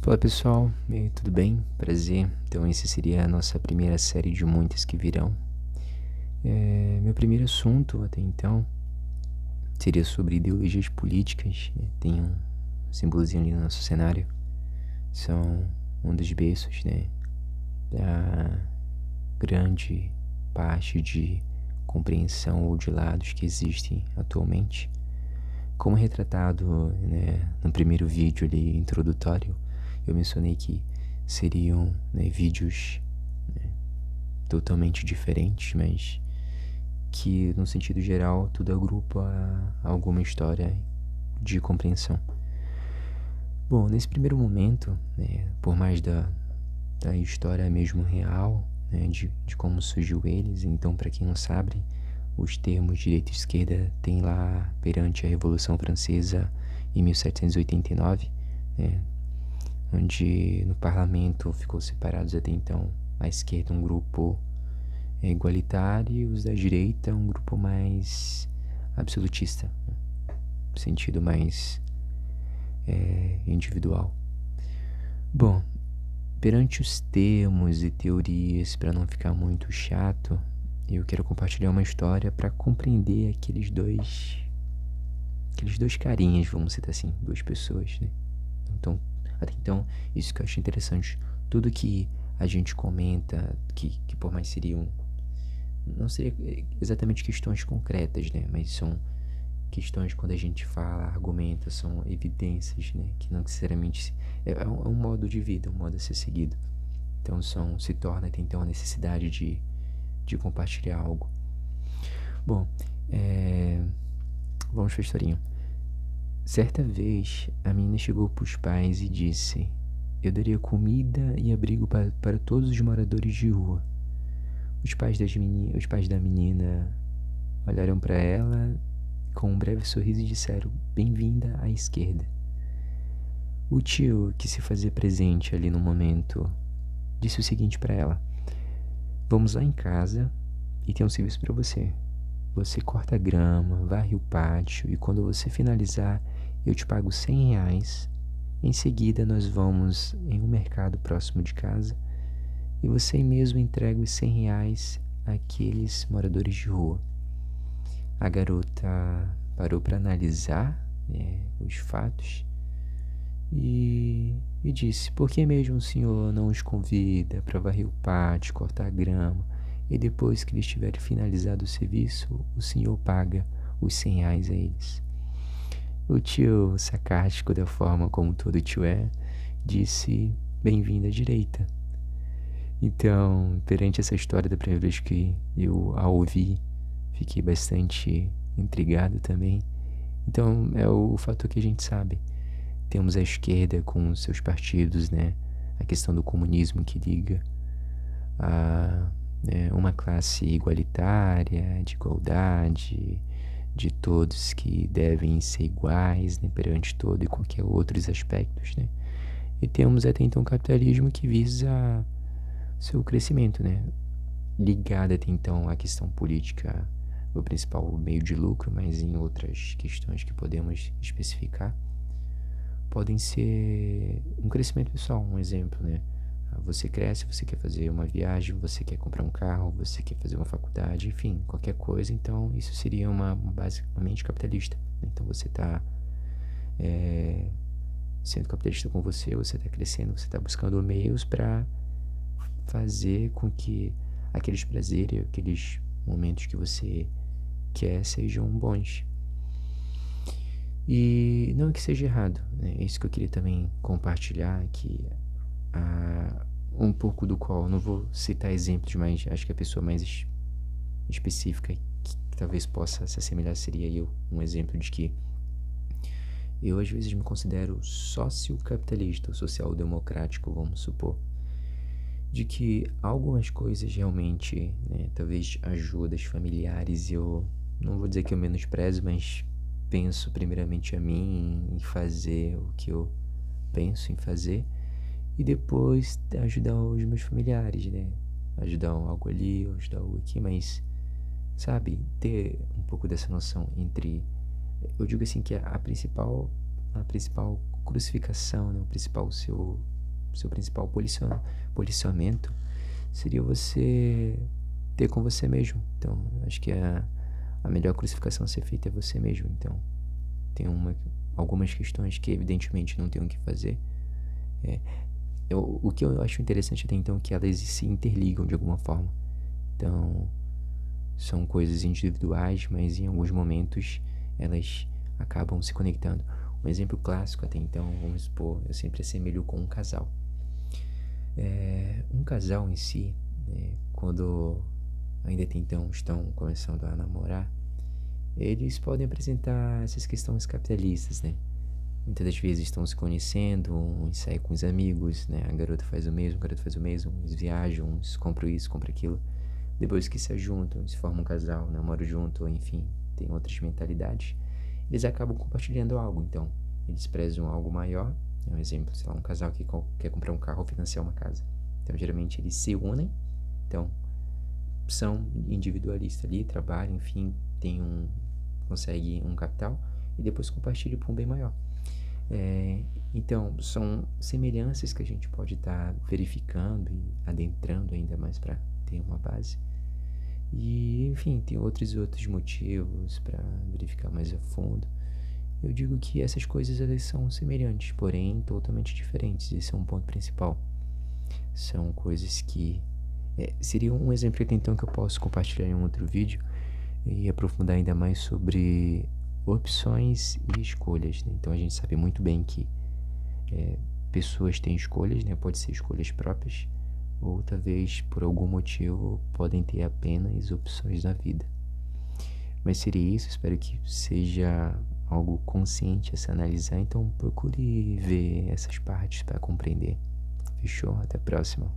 Fala pessoal, e aí, tudo bem? Prazer. Então, esse seria a nossa primeira série de muitas que virão. Meu primeiro assunto até então seria sobre ideologias políticas. Tem um símbolozinho ali no nosso cenário. São um dos berços, da grande parte de compreensão ou de lados que existem atualmente. Como retratado, no primeiro vídeo ali introdutório, eu mencionei que seriam, vídeos, né, totalmente diferentes, mas que no sentido geral tudo agrupa alguma história de compreensão. Bom, nesse primeiro momento, por mais da história mesmo real, de como surgiu eles, então para quem não sabe, os termos direita e esquerda tem lá perante a Revolução Francesa em 1789, né, onde no parlamento ficou separados até então a esquerda um grupo igualitário e os da direita um grupo mais absolutista, no sentido mais individual. Bom, perante os termos e teorias, para não ficar muito chato, eu quero compartilhar uma história para compreender aqueles dois carinhas, vamos citar assim, duas pessoas, né? Então, até então, isso que eu acho interessante, tudo que a gente comenta, que por mais seriam, não seria exatamente questões concretas, né? Mas são questões quando a gente fala, argumenta, são evidências, né? Que não necessariamente é um modo de vida, um modo a ser seguido. Então se torna até então a necessidade de compartilhar algo. Bom, vamos para a historinha. Certa vez, a menina chegou para os pais e disse: eu daria comida e abrigo para todos os moradores de rua. Os pais da menina olharam para ela com um breve sorriso e disseram: bem-vinda à esquerda. O tio, que se fazia presente ali no momento, disse o seguinte para ela: vamos lá em casa e tem um serviço para você. Você corta a grama, varre o pátio e quando você finalizar, eu te pago R$ 100. Em seguida, nós vamos em um mercado próximo de casa e você mesmo entrega os R$ 100 àqueles moradores de rua. A garota parou para analisar, os fatos e disse: por que mesmo o senhor não os convida para varrer o pátio, cortar a grama e depois que eles tiverem finalizado o serviço, o senhor paga os R$ 100 a eles? O tio, sarcástico da forma como todo tio disse: bem-vindo à direita. Então, perante essa história da primeira vez que eu a ouvi, fiquei bastante intrigado também. Então, é o fator que a gente sabe. Temos a esquerda com seus partidos, né? A questão do comunismo que liga a uma classe igualitária, de igualdade, de todos que devem ser iguais, né, perante todo e qualquer outros aspectos, né? E temos até então o capitalismo que visa seu crescimento, né? Ligado até então à questão política, o principal meio de lucro, mas em outras questões que podemos especificar, podem ser um crescimento pessoal, um exemplo, né? Você cresce, você quer fazer uma viagem, você quer comprar um carro, você quer fazer uma faculdade, enfim, qualquer coisa. Então, isso seria uma basicamente capitalista. Então, você está sendo capitalista com você está crescendo, você está buscando meios para fazer com que aqueles prazeres, aqueles momentos que você quer sejam bons. E não que seja errado, né? É isso que eu queria também compartilhar, que um pouco do qual, não vou citar exemplos, mas acho que a pessoa mais específica que talvez possa se assemelhar seria eu, um exemplo de que eu às vezes me considero sócio-capitalista ou social-democrático, vamos supor, de que algumas coisas realmente, né, talvez ajudas familiares, eu não vou dizer que eu menosprezo, mas penso primeiramente a mim em fazer o que eu penso em fazer e depois ajudar os meus familiares, né? Ajudar algo ali, ajudar algo aqui, mas, sabe, ter um pouco dessa noção entre, eu digo assim que a principal crucificação, né, o principal, seu principal policiamento seria você ter com você mesmo. Então, acho que a melhor crucificação a ser feita é você mesmo. Então, tem algumas questões que evidentemente não tem o que fazer. O que eu acho interessante até então é que elas se interligam de alguma forma. Então, são coisas individuais, mas em alguns momentos elas acabam se conectando. Um exemplo clássico até então, vamos supor, eu sempre assemelho com um casal. Um casal em si, quando ainda então estão começando a namorar, eles podem apresentar essas questões capitalistas, né? Muitas das vezes estão se conhecendo, uns saem com os amigos, né? A garota faz o mesmo, o garoto faz o mesmo, uns viajam, uns compram isso, compram aquilo. Depois que se juntam, se formam um casal, namoram junto, enfim, tem outras mentalidades, eles acabam compartilhando algo. Então, eles prezam algo maior. Um exemplo, sei lá, um casal que quer comprar um carro ou financiar uma casa. Então, geralmente, eles se unem. Então, são individualistas ali, trabalham, enfim, conseguem um capital e depois compartilham para um bem maior. Então, são semelhanças que a gente pode estar verificando e adentrando ainda mais para ter uma base. E, enfim, tem outros motivos para verificar mais a fundo. Eu digo que essas coisas elas são semelhantes, porém totalmente diferentes. Esse é um ponto principal. São coisas que... seria um exemplo até então que eu posso compartilhar em um outro vídeo e aprofundar ainda mais sobre opções e escolhas, né? Então a gente sabe muito bem que pessoas têm escolhas, né? Pode ser escolhas próprias, ou talvez por algum motivo podem ter apenas opções na vida. Mas seria isso, espero que seja algo consciente a se analisar, então procure ver essas partes para compreender. Fechou? Até a próxima.